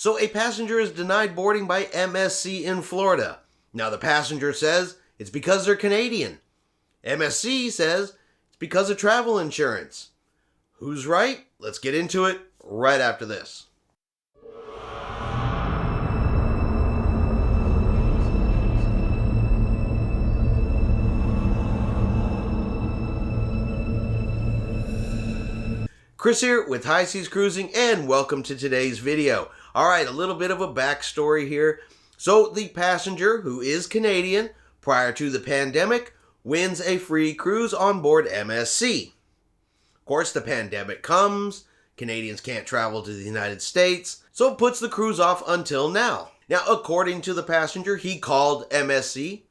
So a passenger is denied boarding by MSC in Florida. Now the passenger says it's because they're Canadian. MSC says it's because of travel insurance. Who's right? Let's get into it right after this. Chris here with High Seas Cruising, and welcome to today's video. Alright, a little bit of a backstory here. So the passenger, who is Canadian, prior to the pandemic, wins a free cruise on board MSC. Of course, the pandemic comes, Canadians can't travel to the United States, so it puts the cruise off until now. Now, according to the passenger, he called MSC,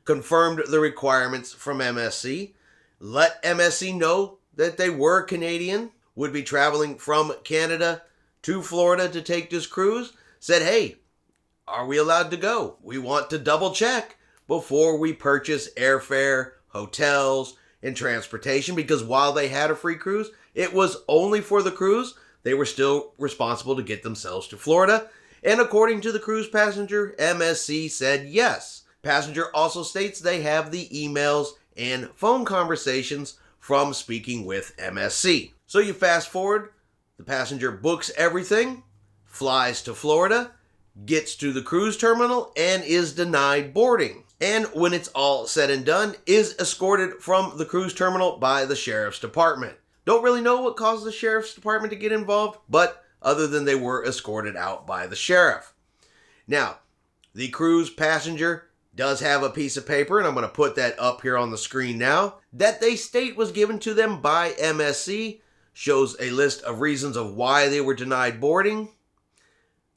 confirmed the requirements from MSC, let MSC know that they were Canadian, would be traveling from Canada to Florida to take this cruise, said, hey, are we allowed to go? We want to double check before we purchase airfare, hotels, and transportation, because while they had a free cruise, it was only for the cruise. They were still responsible to get themselves to Florida. And according to the cruise passenger, MSC said yes. Passenger also states they have the emails and phone conversations from speaking with MSC. So you fast forward, the passenger books everything, flies to Florida, gets to the cruise terminal, and is denied boarding. And when it's all said and done, is escorted from the cruise terminal by the sheriff's department. Don't really know what caused the sheriff's department to get involved, but other than they were escorted out by the sheriff. Now, the cruise passenger does have a piece of paper, and I'm going to put that up here on the screen now, that they state was given to them by MSC. Shows a list of reasons of why they were denied boarding.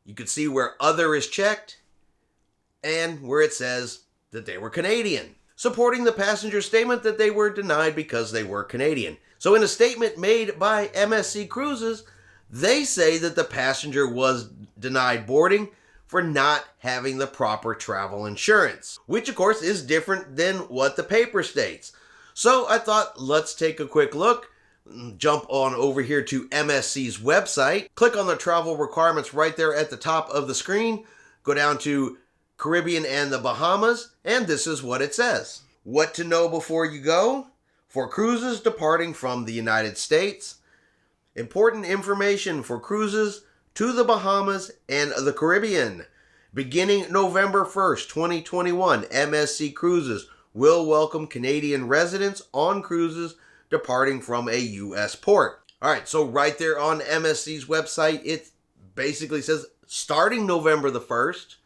You can see where other is checked and where it says that they were Canadian, supporting the passenger statement that they were denied because they were Canadian. So in a statement made by MSC Cruises, they say that the passenger was denied boarding for not having the proper travel insurance, which of course is different than what the paper states. So I thought, let's take a quick look. Jump on over here to MSC's website, click on the travel requirements right there at the top of the screen, go down to Caribbean and the Bahamas, and this is what it says. What to know before you go? For cruises departing from the United States, important information for cruises to the Bahamas and the Caribbean. Beginning November 1st, 2021, MSC Cruises will welcome Canadian residents on cruises departing from a U.S. port. All right, so right there on MSC's website, it basically says starting November the 1st,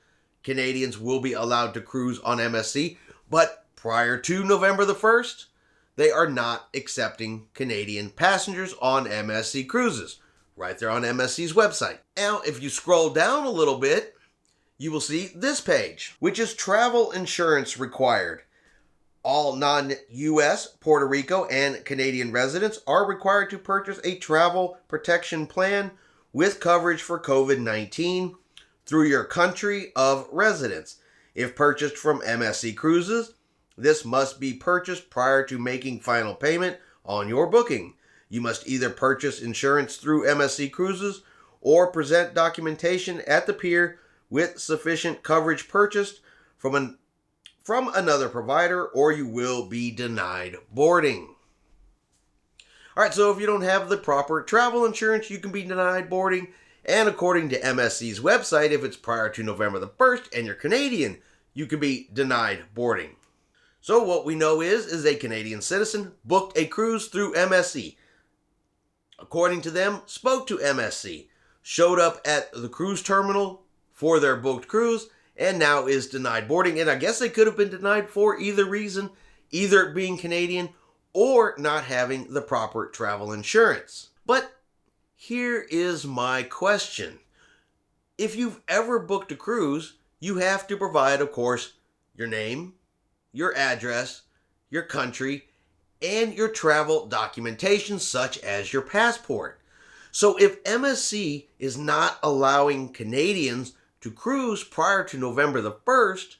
Canadians will be allowed to cruise on MSC, but prior to November the 1st, they are not accepting Canadian passengers on MSC Cruises. Right there on MSC's website. Now, if you scroll down a little bit, you will see this page, which is travel insurance required. All non-U.S., Puerto Rico, and Canadian residents are required to purchase a travel protection plan with coverage for COVID-19 through your country of residence. If purchased from MSC Cruises, this must be purchased prior to making final payment on your booking. You must either purchase insurance through MSC Cruises or present documentation at the pier with sufficient coverage purchased from another provider, or you will be denied boarding. Alright, so if you don't have the proper travel insurance, you can be denied boarding. And according to MSC's website, if it's prior to November the 1st and you're Canadian, you can be denied boarding. So what we know is a Canadian citizen booked a cruise through MSC. According to them, spoke to MSC, showed up at the cruise terminal for their booked cruise, and now is denied boarding. And I guess they could have been denied for either reason, either being Canadian or not having the proper travel insurance. But here is my question. If you've ever booked a cruise, you have to provide, of course, your name, your address, your country, and your travel documentation such as your passport. So if MSC is not allowing Canadians to cruise prior to November the 1st,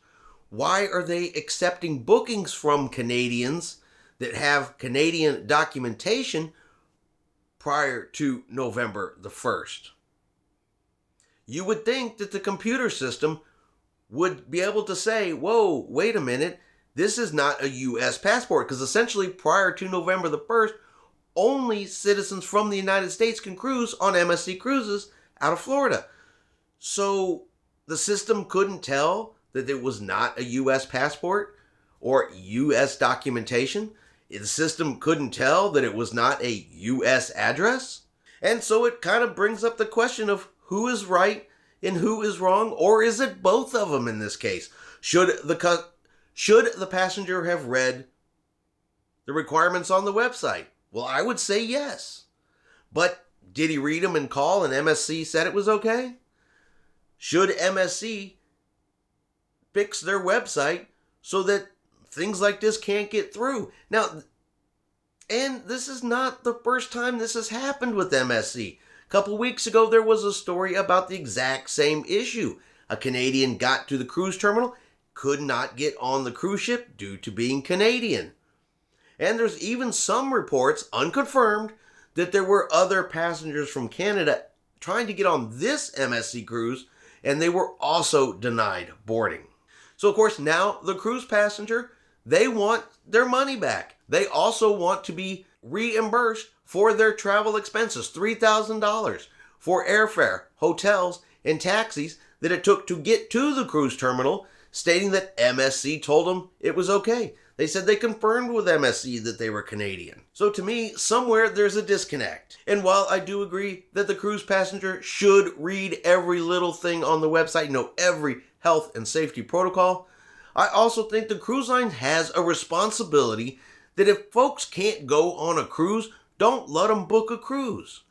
why are they accepting bookings from Canadians that have Canadian documentation prior to November the 1st? you would think that the computer system would be able to say, whoa, wait a minute, this is not a U.S. passport, because essentially prior to November the 1st, only citizens from the United States can cruise on MSC cruises out of Florida. So the system couldn't tell that it was not a U.S. passport or U.S. documentation. The system couldn't tell that it was not a U.S. address. And so it kind of brings up the question of who is right and who is wrong, or is it both of them in this case? Should the passenger have read the requirements on the website? Well, I would say yes. But did he read them and call and MSC said it was okay? Should MSC fix their website so that things like this can't get through? Now, and this is not the first time this has happened with MSC. A couple weeks ago, there was a story about the exact same issue. A Canadian got to the cruise terminal, could not get on the cruise ship due to being Canadian. And there's even some reports, unconfirmed, that there were other passengers from Canada trying to get on this MSC cruise, and they were also denied boarding. So, of course, now the cruise passenger, they want their money back. They also want to be reimbursed for their travel expenses, $3,000 for airfare, hotels, and taxis that it took to get to the cruise terminal, stating that MSC told them it was okay. They said they confirmed with MSC that they were Canadian. So to me, somewhere there's a disconnect. And while I do agree that the cruise passenger should read every little thing on the website, know every health and safety protocol, I also think the cruise line has a responsibility that if folks can't go on a cruise, don't let them book a cruise.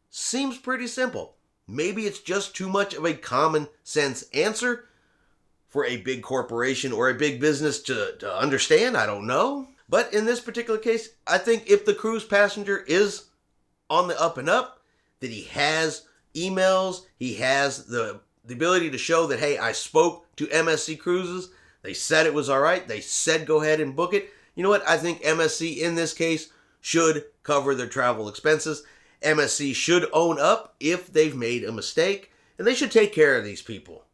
Seems pretty simple. Maybe it's just too much of a common sense answer for a big corporation or a big business to understand. I don't know. But in this particular case, I think if the cruise passenger is on the up and up, that he has emails, he has the ability to show that, hey, I spoke to MSC Cruises, they said it was all right, they said go ahead and book it. You know what? I think MSC in this case should cover their travel expenses. MSC should own up if they've made a mistake, and they should take care of these people.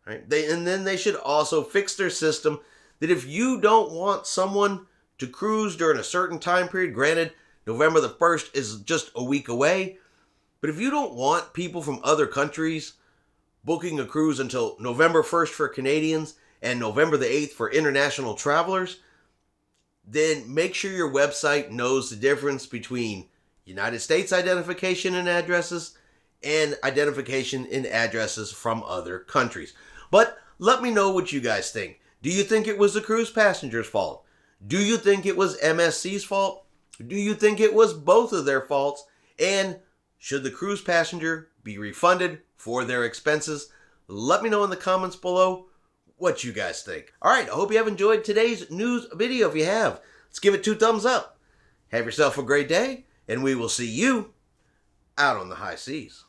Right? And then they should also fix their system that if you don't want someone to cruise during a certain time period, granted, November the 1st is just a week away, but if you don't want people from other countries booking a cruise until November 1st for Canadians and November the 8th for international travelers, then make sure your website knows the difference between United States identification and addresses and identification and addresses from other countries. But let me know what you guys think. Do you think it was the cruise passenger's fault? Do you think it was MSC's fault? Do you think it was both of their faults? And should the cruise passenger be refunded for their expenses? Let me know in the comments below what you guys think. All right, I hope you have enjoyed today's news video. If you have, let's give it 2 thumbs up. Have yourself a great day, and we will see you out on the high seas.